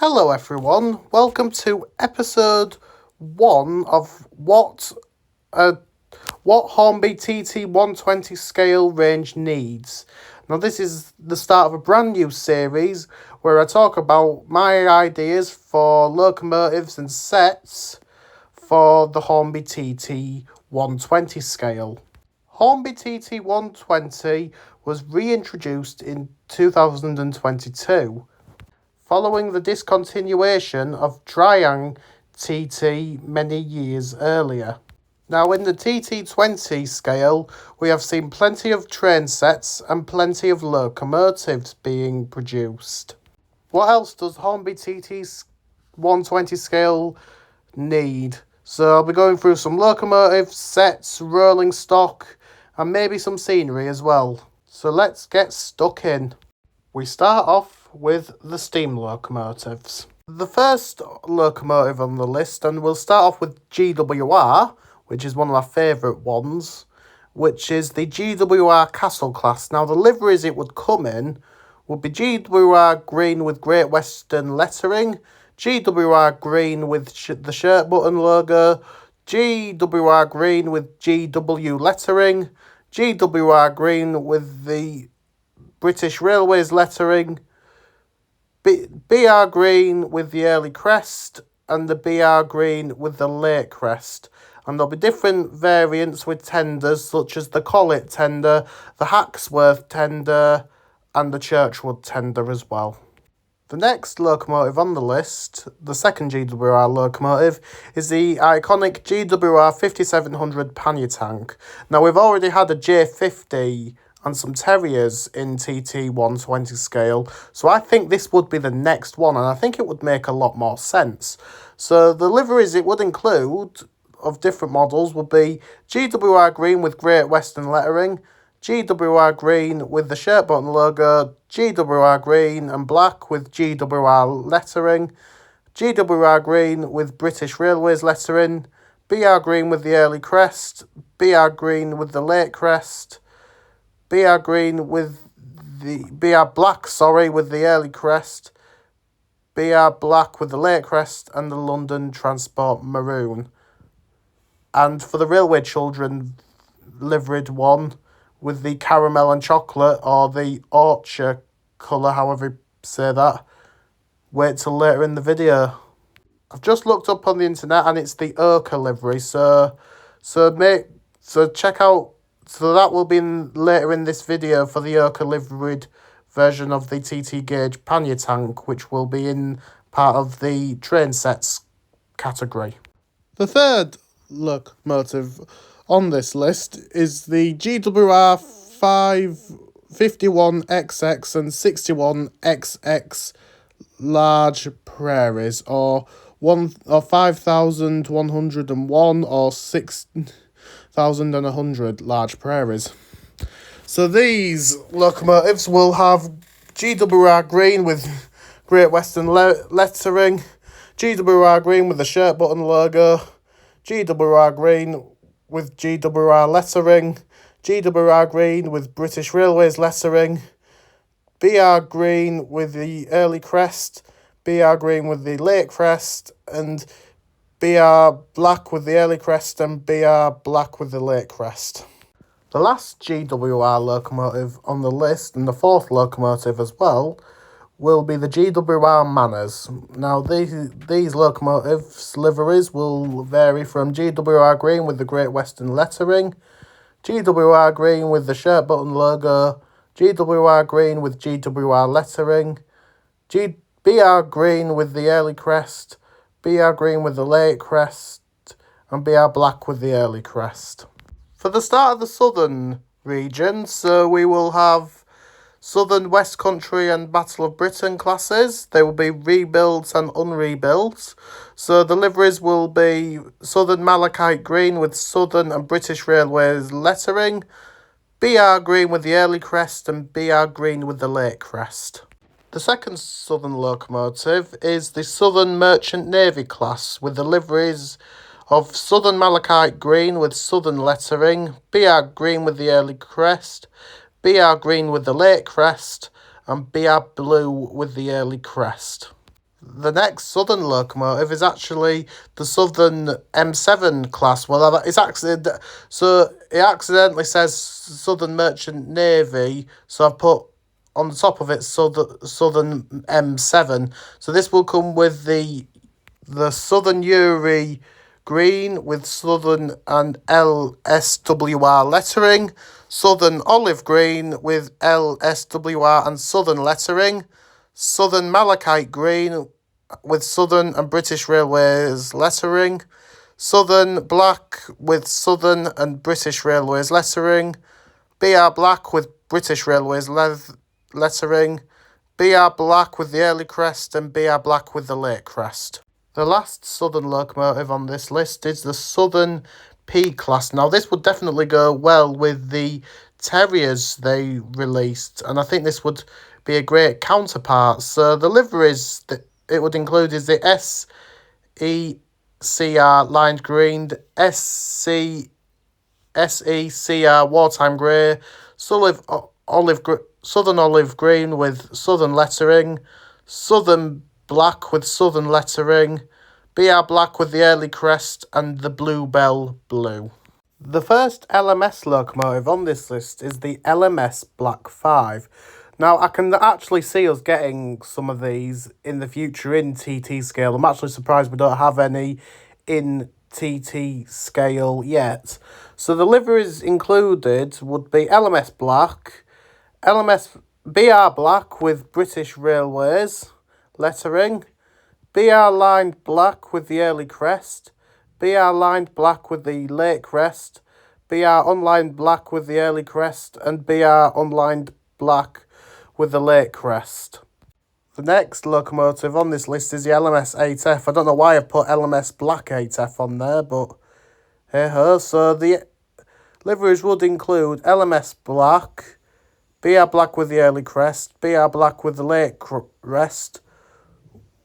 Hello everyone, welcome to episode 1 of what Hornby TT 120 scale range needs. Now this is the start of a brand new series where I talk about my ideas for locomotives and sets for the Hornby TT 120 scale. Hornby TT 120 was reintroduced in 2022. Following the discontinuation of Triang TT many years earlier. Now in the TT20 scale, we have seen plenty of train sets and plenty of locomotives being produced. What else does Hornby TT 120 scale need? So I'll be going through some locomotive sets, rolling stock, and maybe some scenery as well. So let's get stuck in. We start off with the steam locomotives. The first locomotive on the list, and we'll start off with GWR, which is one of my favourite ones, which is the GWR Castle class. Now the liveries it would come in would be GWR green with Great Western lettering, GWR green with the shirt button logo, GWR green with GW lettering, GWR green with the British Railways lettering, BR green with the early crest, and the BR green with the late crest. And there'll be different variants with tenders, such as the Collet tender, the Hacksworth tender, and the Churchwood tender as well. The next locomotive on the list, the second GWR locomotive, is the iconic GWR 5700 pannier tank. Now we've already had a J50 and some Terriers in TT 120 scale, so I think this would be the next one, and I think it would make a lot more sense. So the liveries it would include of different models would be GWR green with Great Western lettering, GWR green with the shirt button logo, GWR green and black with GWR lettering, GWR green with British Railways lettering, BR green with the early crest, BR green with the late crest, BR green with the BR black, with the early crest, BR black with the late crest, and the London Transport maroon. And for the Railway Children liveried one with the caramel and chocolate, or the orchard colour, however you say that. Wait till later in the video. I've just looked up on the internet and it's the ochre livery, so check out. So that will be later in this video for the ochre liveried version of the TT gauge pannier tank, which will be in part of the train sets category. The third locomotive on this list is the GWR 51XX and 61XX large prairies, or 5101 or 6100 large prairies. So these locomotives will have GWR green with Great Western lettering, GWR green with the shirt button logo, GWR green with GWR lettering, GWR green with British Railways lettering, BR green with the early crest, BR green with the late crest, and BR black with the early crest and BR black with the late crest. The last GWR locomotive on the list, and the fourth locomotive as well, will be the GWR Manners. Now these locomotives liveries will vary from GWR green with the Great Western lettering, GWR green with the shirt button logo, GWR green with GWR lettering, BR green with the early crest, BR green with the late crest, and BR black with the early crest. For the start of the southern region, so we will have Southern West Country and Battle of Britain classes. They will be rebuilds and unrebuilds. So the liveries will be Southern Malachite green with Southern and British Railways lettering, BR green with the early crest, and BR green with the late crest. The second southern locomotive is the Southern Merchant Navy class with the liveries of Southern Malachite green with Southern lettering, BR green with the early crest, BR green with the late crest, and BR blue with the early crest. The next Southern locomotive is actually the Southern M7 class. Well, it's actually so it accidentally says Southern Merchant Navy, so I've put on the top of it Southern M7. So this will come with the Southern Uri green with Southern and LSWR lettering, Southern olive green with LSWR and Southern lettering, Southern malachite green with Southern and British Railways lettering, Southern black with Southern and British Railways lettering, BR black with British Railways lettering, BR black with the early crest and BR black with the late crest. The last Southern locomotive on this list is the Southern P class. Now, this would definitely go well with the Terriers they released, and I think this would be a great counterpart. So, the liveries that it would include is the SECR lined green, SECR wartime grey, Southern olive green with Southern lettering, Southern black with Southern lettering, BR black with the early crest, and the Bluebell blue. The first LMS locomotive on this list is the LMS Black 5. Now, I can actually see us getting some of these in the future in TT scale. I'm actually surprised we don't have any in TT scale yet. So the liveries included would be LMS Black, LMS BR Black with British Railways lettering, BR lined black with the early crest, BR lined black with the late crest, BR unlined black with the early crest, and BR unlined black with the late crest. The next locomotive on this list is the LMS 8F. I don't know why I've put LMS Black 8F on there, but hey ho. So the liveries would include LMS Black, BR Black with the early crest, BR Black with the late crest,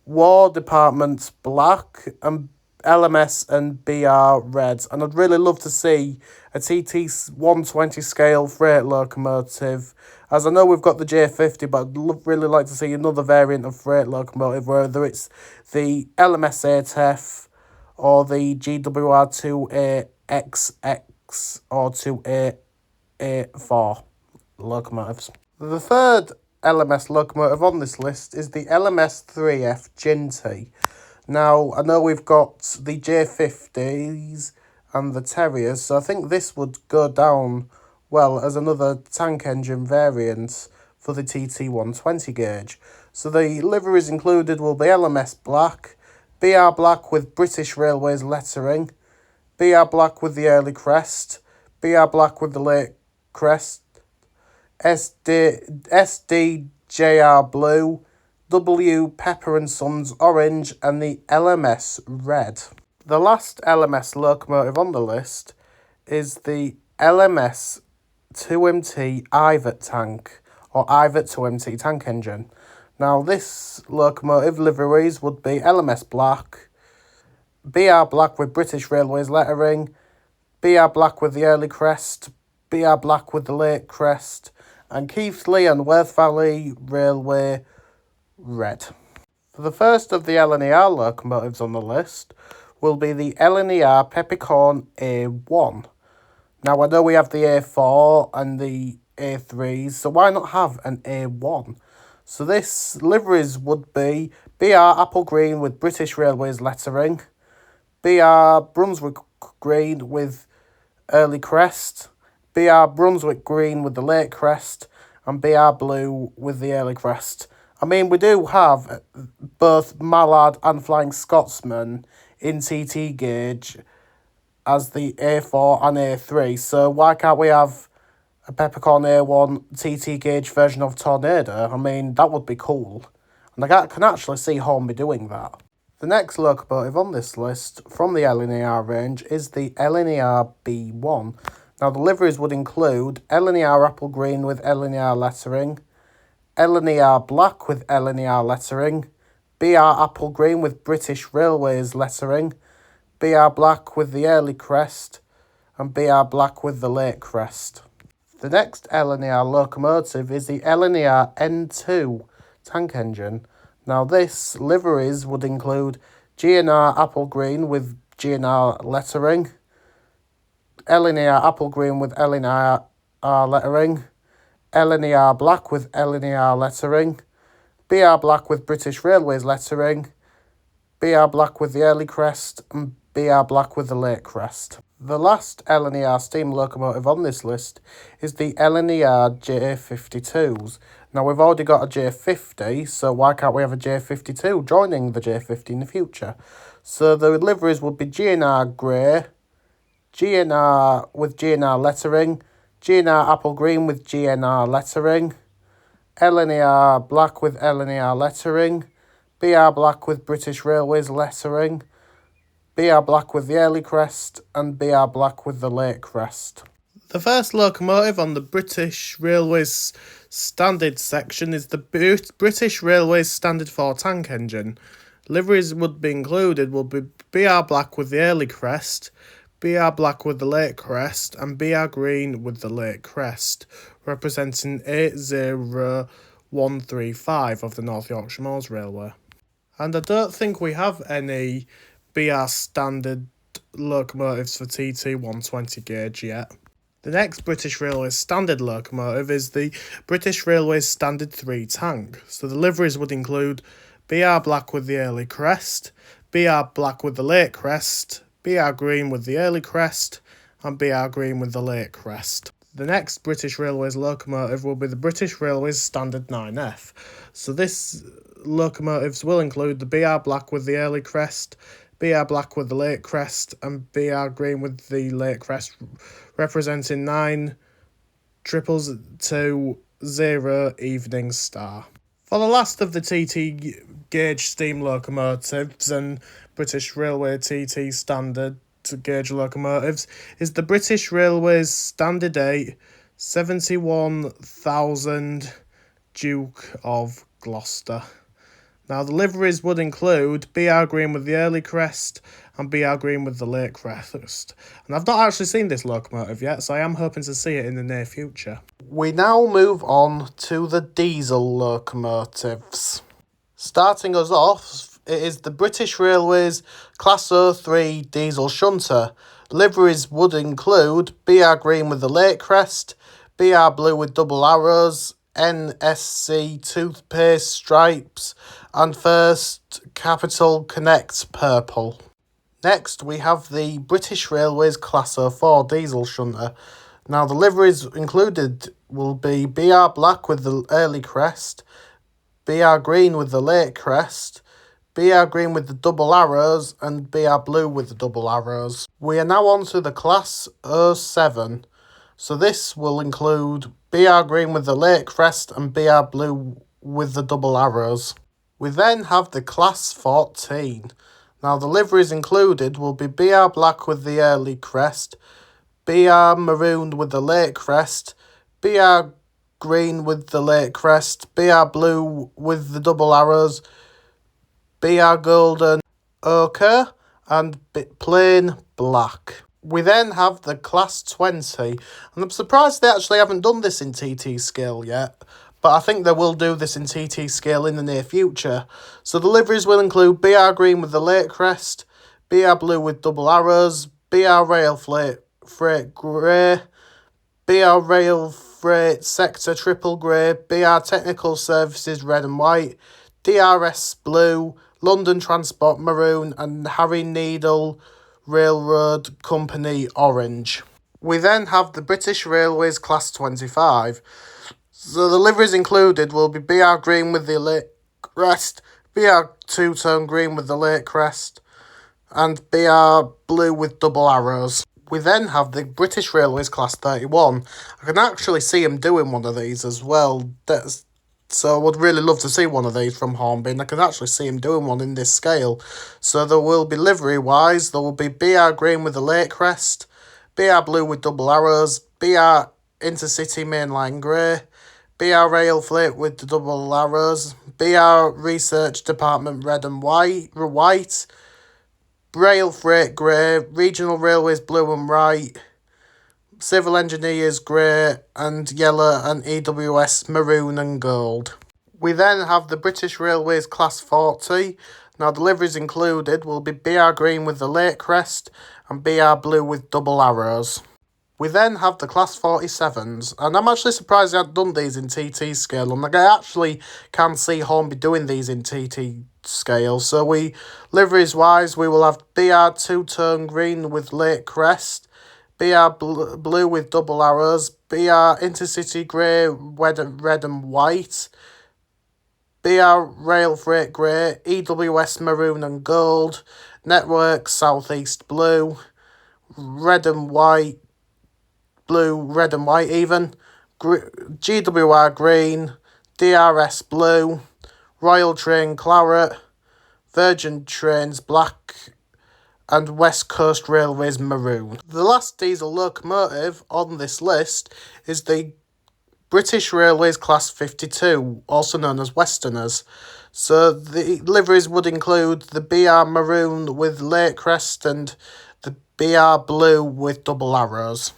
War Department's Black, and LMS and BR Red. And I'd really love to see a TT 120 scale freight locomotive, as I know we've got the J50, but I'd really like to see another variant of freight locomotive, whether it's the LMS 8F or the GWR2AXX or 2A84 locomotives. The third LMS locomotive on this list is the LMS 3F Ginty. Now, I know we've got the J50s and the Terriers, so I think this would go down well as another tank engine variant for the TT 120 gauge. So the liveries included will be LMS Black, BR Black with British Railways lettering, BR Black with the early crest, BR Black with the late crest, SDJR Blue, W Pepper and Sons Orange, and the LMS Red. The last LMS locomotive on the list is the LMS 2MT Ivet tank, or Ivet 2MT tank engine. Now, this locomotive liveries would be LMS Black, BR Black with British Railways lettering, BR Black with the early crest, BR Black with the late crest, and Keighley and Worth Valley Railway red. For the first of the LNER locomotives on the list will be the LNER Peppercorn A1. Now, I know we have the A4 and the A3s, so why not have an A1? So this liveries would be BR Apple Green with British Railways lettering, BR Brunswick Green with early crest, BR Brunswick Green with the late crest, and BR Blue with the early crest. I mean, we do have both Mallard and Flying Scotsman in TT gauge as the A4 and A3, so why can't we have a Peppercorn A1 TT gauge version of Tornado? I mean, that would be cool, and I can actually see Hornby doing that. The next locomotive on this list from the LNER range is the LNER B1. Now, the liveries would include LNER Apple Green with LNER lettering, LNER Black with LNER lettering, BR Apple Green with British Railways lettering, BR Black with the early crest, and BR Black with the late crest. The next LNER locomotive is the LNER N2 tank engine. Now this liveries would include GNR apple green with GNR lettering, LNER apple green with LNER lettering, LNER black with LNER lettering, BR black with British Railways lettering, BR black with the early crest, and BR black with the late crest. The last LNER steam locomotive on this list is the LNER J52s. Now we've already got a J50, so why can't we have a J52 joining the J50 in the future? So the liveries would be GNR grey, GNR with GNR lettering, GNR apple green with GNR lettering, LNER black with LNER lettering, BR black with British Railways lettering, BR black with the early crest, and BR black with the late crest. The first locomotive on the British Railways Standard section is the British Railways Standard 4 tank engine. Liveries would be included will be BR black with the early crest, BR black with the late crest, and BR green with the late crest, representing 80135 of the North Yorkshire Moors Railway. And I don't think we have any BR standard locomotives for TT 120 gauge yet. The next British Railways standard locomotive is the British Railways Standard 3 tank. So the liveries would include BR black with the early crest, BR black with the late crest, BR green with the early crest, and BR green with the late crest. The next British Railways locomotive will be the British Railways Standard 9F. So this locomotives will include the BR black with the early crest, BR black with the late crest, and BR green with the late crest, representing 92220 Evening Star. For the last of the TT gauge steam locomotives and British Railway TT standard gauge locomotives is the British Railways Standard 8 71,000 Duke of Gloucester. Now the liveries would include BR green with the early crest and BR green with the late crest. And I've not actually seen this locomotive yet, so I am hoping to see it in the near future. We now move on to the diesel locomotives. Starting us off, it is the British Railways Class 03 diesel shunter. Liveries would include BR green with the late crest, BR blue with double arrows, NSC toothpaste stripes, and First Capital Connect purple. Next, we have the British Railways Class 04 diesel shunter. Now, the liveries included will be BR black with the early crest, BR green with the late crest, BR green with the double arrows, and BR blue with the double arrows. We are now on to the Class 07. So this will include BR green with the late crest and BR blue with the double arrows. We then have the Class 14. Now the liveries included will be BR black with the early crest, BR maroon with the late crest, BR green with the late crest, BR blue with the double arrows, BR golden ochre, and plain black. We then have the Class 20, and I'm surprised they actually haven't done this in TT scale yet, but I think they will do this in TT scale in the near future. So the liveries will include BR green with the late crest, BR blue with double arrows, BR rail freight grey, BR rail freight sector triple grey, BR technical services red and white, DRS blue, London Transport maroon, and Harry Needle Railroad Company orange. We then have the British Railways Class 25. So the liveries included will be BR green with the late crest, BR two-tone green with the late crest, and BR blue with double arrows. We then have the British Railways Class 31. I can actually see him doing one of these as well. So I would really love to see one of these from Hornby, and I can actually see him doing one in this scale. So there will be livery-wise, there will be BR green with the late crest, BR blue with double arrows, BR Intercity Mainline Grey, BR Rail Freight with the double arrows, BR Research Department red and white, Rail Freight Grey, Regional Railways blue and white, Civil Engineers grey and yellow, and EWS maroon and gold. We then have the British Railways Class 40. Now deliveries included will be BR Green with the lake crest and BR Blue with double arrows. We then have the Class 47s, and I'm actually surprised they hadn't done these in TT scale, and I actually can see Hornby doing these in TT scale. So liveries wise, we will have BR two-tone green with lake crest, BR blue with double arrows, BR intercity grey, red and white, BR rail freight grey, EWS maroon and gold, network southeast blue, red and white, blue, red and white even, GWR green, DRS blue, Royal Train claret, Virgin Trains black, and West Coast Railways maroon. The last diesel locomotive on this list is the British Railways Class 52, also known as Westerners. So the liveries would include the BR maroon with lake crest and the BR blue with double arrows.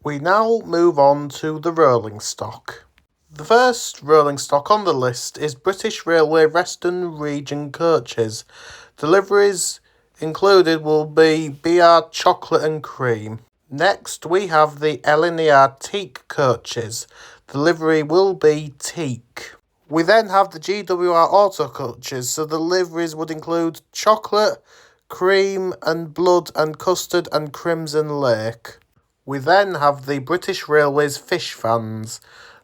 We now move on to the rolling stock. The first rolling stock on the list is British Railway Western Region coaches. Deliveries included will be BR Chocolate and Cream. Next, we have the LNER Teak coaches. The livery will be teak. We then have the GWR Auto coaches, so the liveries would include chocolate, cream and blood and custard and crimson lake. We then have the British Railways Fish Fans.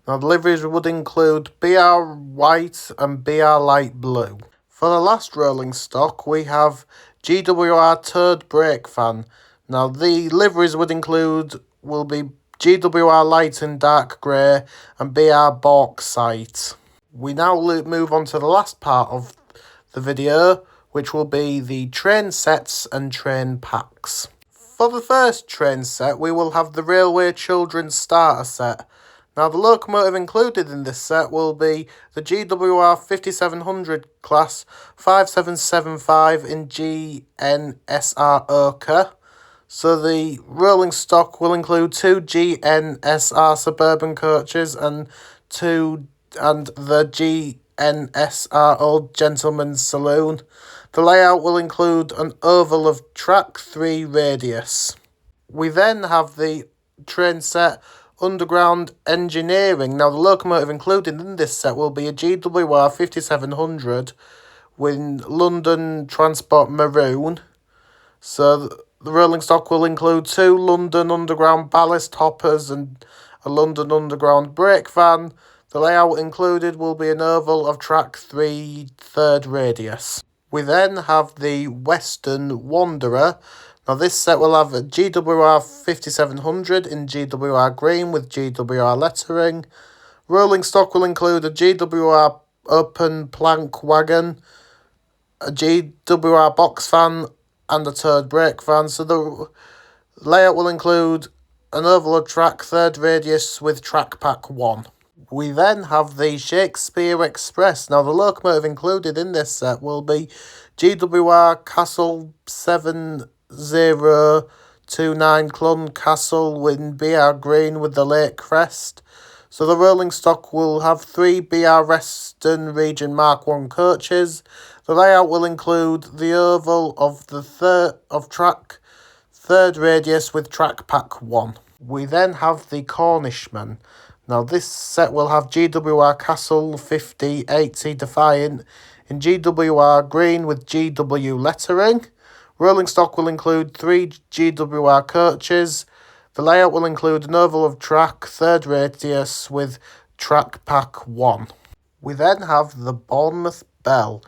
Now, the liveries would include BR White and BR Light Blue. For the last rolling stock, we have GWR Toad Brake Fan. Now, the liveries will be GWR Light and Dark Grey and BR Bauxite. We now move on to the last part of the video, which will be the train sets and train packs. For the first train set, we will have the Railway Children's Starter Set. Now, the locomotive included in this set will be the GWR 5700 class 5775 in GNSR Oka. So the rolling stock will include 2 GNSR suburban coaches and the GNSR Old Gentleman's Saloon. The layout will include an oval of track 3 radius. We then have the train set Underground Engineering. Now, the locomotive included in this set will be a GWR 5700 with London Transport Maroon. So the rolling stock will include 2 London Underground ballast hoppers and a London Underground brake van. The layout included will be an oval of track 3 third radius. We then have the Western Wanderer. Now, this set will have a GWR 5700 in GWR green with GWR lettering. Rolling stock will include a GWR open plank wagon, a GWR box fan, and a third brake van. So the layout will include an oval of track third radius with track pack 1. We then have the Shakespeare Express. Now, the locomotive included in this set will be GWR Castle 7029 Clun Castle in BR Green with the lake crest. So the rolling stock will have 3 BR Western Region Mark 1 coaches. The layout will include the oval of track third radius with track pack 1. We then have the Cornishman. Now, this set will have GWR Castle 5080 Defiant in GWR green with GW lettering. Rolling stock will include 3 GWR coaches. The layout will include an oval of track, third radius with track pack 1. We then have the Bournemouth Bell.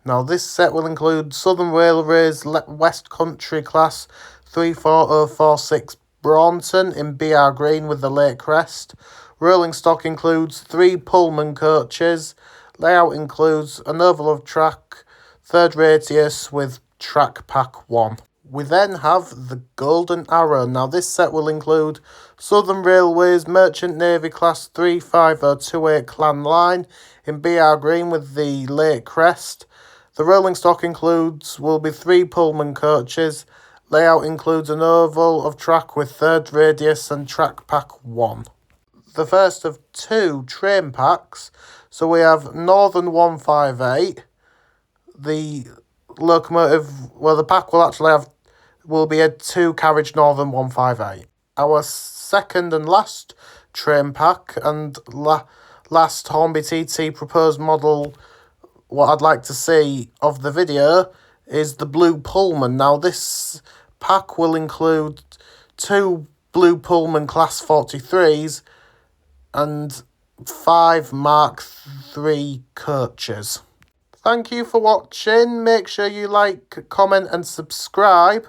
Now, this set will include Southern Railways West Country class 34046 Braunton in BR green with the lake crest. Rolling stock includes 3 Pullman coaches. Layout includes an oval of track, third radius with track pack 1. We then have the Golden Arrow. Now, this set will include Southern Railways Merchant Navy class 35028 Clan Line in BR green with the lake crest. The rolling stock will be 3 Pullman coaches. Layout includes an oval of track with third radius and track pack 1. The first of 2 train packs. So we have Northern 158, the locomotive, well, the pack will be a 2-carriage Northern 158. Our second and last train pack and last Hornby TT proposed model, what I'd like to see of the video, is the Blue Pullman. Now this pack will include 2 Blue Pullman Class 43s and 5 Mark III coaches. Thank you for watching. Make sure you like, comment and subscribe.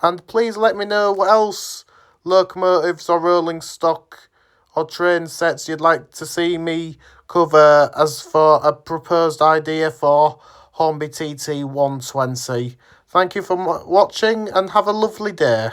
And please let me know what else locomotives or rolling stock or train sets you'd like to see me cover as for a proposed idea for Hornby TT 120. Thank you for watching and have a lovely day.